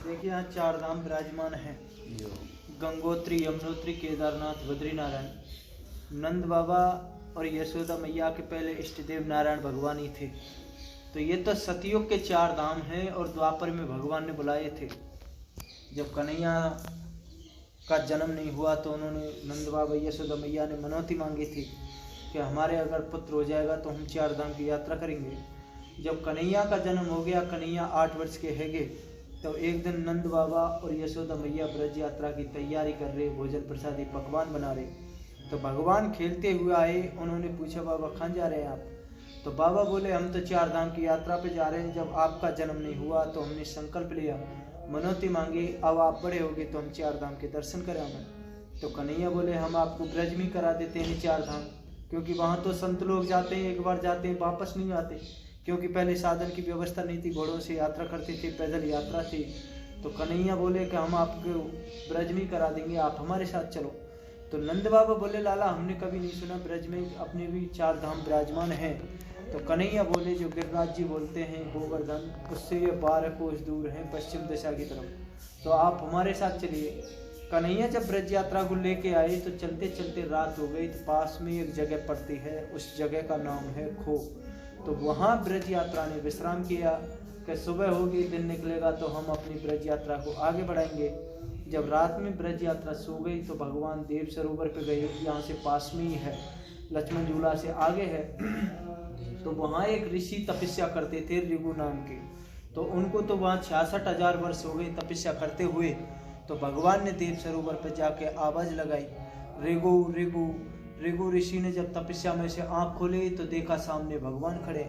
देखिए यहाँ चार धाम विराजमान हैं। गंगोत्री, यमुनोत्री, केदारनाथ, बद्रीनारायण। नंद बाबा और यशोदा मैया के पहले इष्ट देव नारायण भगवान ही थे। तो ये तो सतयुग के चार धाम हैं और द्वापर में भगवान ने बुलाए थे। जब कन्हैया का जन्म नहीं हुआ तो उन्होंने नंद बाबा यशोदा मैया ने मनौती मांगी थी कि हमारे अगर पुत्र हो जाएगा तो हम चार धाम की यात्रा करेंगे। जब कन्हैया का जन्म हो गया, कन्हैया 8 वर्ष के हैगे, तो एक दिन नंद बाबा और यशोदा मैया ब्रज यात्रा की तैयारी कर रहे, भोजन प्रसादी पकवान बना रहे। तो भगवान खेलते हुए आए। उन्होंने पूछा, बाबा कहाँ जा रहे हैं आप? तो बाबा बोले, हम तो चार धाम की यात्रा पे जा रहे हैं। जब आपका जन्म नहीं हुआ तो हमने संकल्प लिया, मनौती मांगी, अब आप बड़े होगे तो हम चार धाम के दर्शन करें हमें। तो कन्हैया बोले, हम आपको ब्रज में करा देते हैं चार धाम, क्योंकि वहाँ तो संत लोग जाते हैं, एक बार जाते हैं वापस नहीं आते, क्योंकि पहले साधन की व्यवस्था नहीं थी, घोड़ों से यात्रा करते थे, पैदल यात्रा थी। तो कन्हैया बोले कि हम आपको ब्रज में करा देंगे, आप हमारे साथ चलो। तो नंद बाबा बोले, लाला हमने कभी नहीं सुना ब्रज में अपने भी चार धाम विराजमान हैं। तो कन्हैया बोले, जो गिरिराज जी बोलते हैं गोवर्धन, उससे ये 12 कोस दूर हैं पश्चिम दिशा की तरफ, तो आप हमारे साथ चलिए। कन्हैया जब ब्रज यात्रा को लेके आए तो चलते चलते रात हो गई। तो पास में एक जगह पड़ती है, उस जगह का नाम है खो। तो वहाँ ब्रज यात्रा ने विश्राम किया कि सुबह होगी, दिन निकलेगा तो हम अपनी ब्रज यात्रा को आगे बढ़ाएंगे। जब रात में ब्रज यात्रा सो गई तो भगवान देव सरोवर पे गए, यहाँ से पास में ही है, लक्ष्मण झूला से आगे है। तो वहाँ एक ऋषि तपस्या करते थे ऋगु नाम के। तो उनको तो वहाँ 66,000 वर्ष हो गए तपस्या करते हुए। तो भगवान ने देव सरोवर पर जाके आवाज़ लगाई, ऋगु ऋगु। ऋगु ऋषि ने जब तपस्या में से आँख खोली तो देखा सामने भगवान खड़े।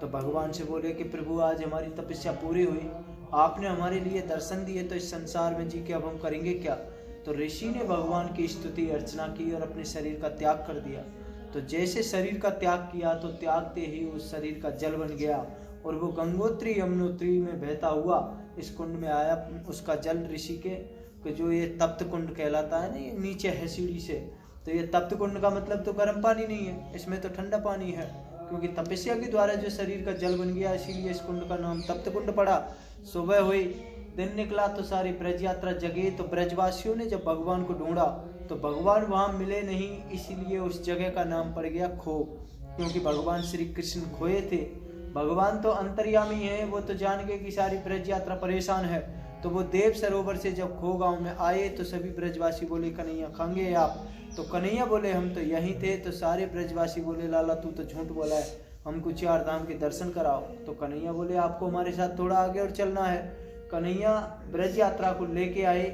तो भगवान से बोले कि प्रभु आज हमारी तपस्या पूरी हुई, आपने हमारे लिए दर्शन दिए, तो इस संसार में जी के अब हम करेंगे क्या? तो ऋषि ने भगवान की स्तुति अर्चना की और अपने शरीर का त्याग कर दिया। तो जैसे शरीर का त्याग किया तो त्यागते ही उस शरीर का जल बन गया और वो गंगोत्री यमुनोत्री में बहता हुआ इस कुंड में आया। उसका जल ऋषि के जो ये तप्त कुंड कहलाता है ना, ये नीचे है सीढ़ी से। तो ये तप्त कुंड का मतलब तो गर्म पानी नहीं है, इसमें तो ठंडा पानी है, क्योंकि तपस्या के द्वारा जो शरीर का जल बन गया, इसीलिए इस कुंड का नाम तप्त कुंड पड़ा। सुबह हुई, दिन निकला तो सारी ब्रज यात्रा जगे। तो ब्रजवासियों ने जब भगवान को ढूंढा तो भगवान वहाँ मिले नहीं, इसीलिए उस जगह का नाम पड़ गया खो, क्योंकि भगवान श्री कृष्ण खोए थे। भगवान तो अंतर्यामी है, वो तो जान गए कि सारी ब्रज यात्रा परेशान है। तो वो देव सरोवर से जब खो गांव में आए तो सभी ब्रजवासी बोले, कन्हैया खाएंगे आप? तो कन्हैया बोले, हम तो यहीं थे। तो सारे ब्रजवासी बोले, लाला तू तो झूठ बोला है, हमको चार धाम के दर्शन कराओ। तो कन्हैया बोले, आपको हमारे साथ थोड़ा आगे और चलना है। कन्हैया ब्रज यात्रा को लेके आए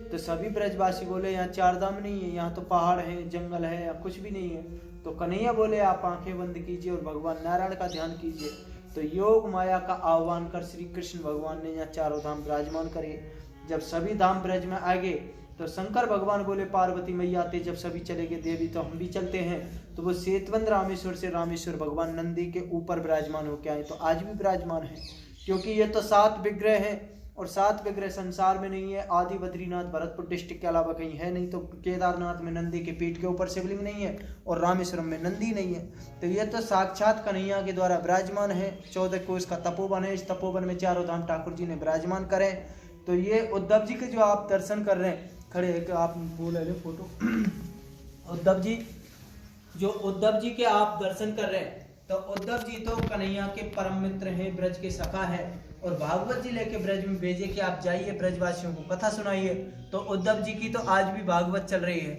तो सभी ब्रजवासी बोले, यहाँ चार धाम नहीं है, यहाँ तो पहाड़ है, जंगल है, यहाँ कुछ भी नहीं है। तो कन्हैया बोले, आप आंखें बंद कीजिए और भगवान नारायण का ध्यान कीजिए। तो योग माया का आह्वान कर श्री कृष्ण भगवान ने यहाँ चारों धाम विराजमान करे। जब सभी धाम ब्रज में आ गए तो शंकर भगवान बोले, पार्वती मैया आते जब सभी चले गए देवी तो हम भी चलते हैं। तो वो सेतवंत रामेश्वर से रामेश्वर भगवान नंदी के ऊपर विराजमान होके आए। तो आज भी विराजमान है, क्योंकि ये तो 7 विग्रह हैं और 7 विग्रह संसार में नहीं है। आदि बद्रीनाथ भरतपुर डिस्ट्रिक्ट के अलावा कहीं है नहीं। तो केदारनाथ में नंदी के पीठ के ऊपर शिवलिंग नहीं है और रामेश्वरम में नंदी नहीं है। तो ये तो साक्षात कन्हैया के द्वारा विराजमान है। 14 कोस का तपोवन है, इस तपोवन में चारों धाम ठाकुर जी ने विराजमान करे। तो ये उद्धव जी के जो आप दर्शन कर रहे हैं, खड़े है कि आप वो ले लें फोटो। उद्धव जी के आप दर्शन कर रहे हैं, तो उद्धव जी तो कन्हैया के परम मित्र हैं, ब्रज के सखा है, और भागवत जी लेके ब्रज में भेजे कि आप जाइए ब्रजवासियों को कथा सुनाइए। तो उद्धव जी की तो आज भी भागवत चल रही है।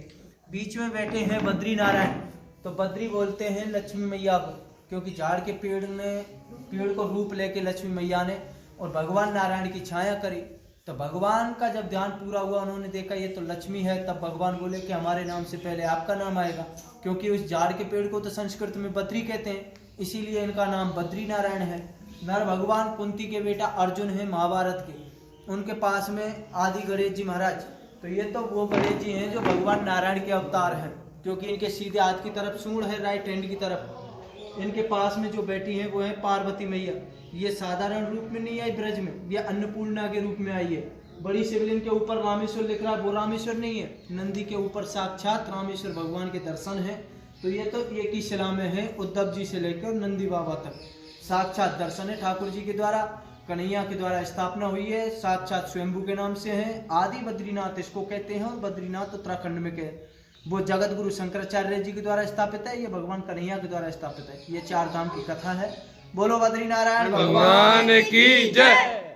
बीच में बैठे हैं बद्री नारायण। तो बद्री बोलते हैं लक्ष्मी मैया को, क्योंकि झाड़ के पेड़ को रूप लेके लक्ष्मी मैया ने और भगवान नारायण की छाया करी। तो भगवान का जब ध्यान पूरा हुआ, उन्होंने देखा ये तो लक्ष्मी है, तब भगवान बोले कि हमारे नाम से पहले आपका नाम आएगा, क्योंकि उस झाड़ के पेड़ को तो संस्कृत में बद्री कहते हैं, इसीलिए इनका नाम बद्री नारायण है। नर भगवान कुंती के बेटा अर्जुन है महाभारत के, उनके पास में आदि गणेश जी महाराज। तो ये तो वो गणेश जी हैं जो भगवान नारायण के अवतार हैं, क्योंकि इनके सीधे हाथ की तरफ सूंड है, राइट हैंड की तरफ। इनके पास में जो बैठी है वो है पार्वती मैया। ये साधारण रूप में नहीं आई ब्रज में, ये अन्नपूर्णा के रूप में आई है। बड़ी शिवलिंग के ऊपर रामेश्वर लिख रहा है, वो रामेश्वर नहीं है, नंदी के ऊपर साक्षात रामेश्वर भगवान के दर्शन है। तो ये तो एक ही शिला में है, उद्धव जी से लेकर नंदी बाबा तक साक्षात दर्शन है ठाकुर जी के द्वारा। कन्हैया के द्वारा स्थापना हुई है, साक्षात स्वयंभू के नाम से है। आदि बद्रीनाथ इसको कहते हैं और बद्रीनाथ उत्तराखंड में के वो जगत गुरु शंकराचार्य जी के द्वारा स्थापित है, ये भगवान कन्हैया के द्वारा स्थापित है। ये 4 धाम की कथा है। बोलो बद्रीनारायण भगवान की जय।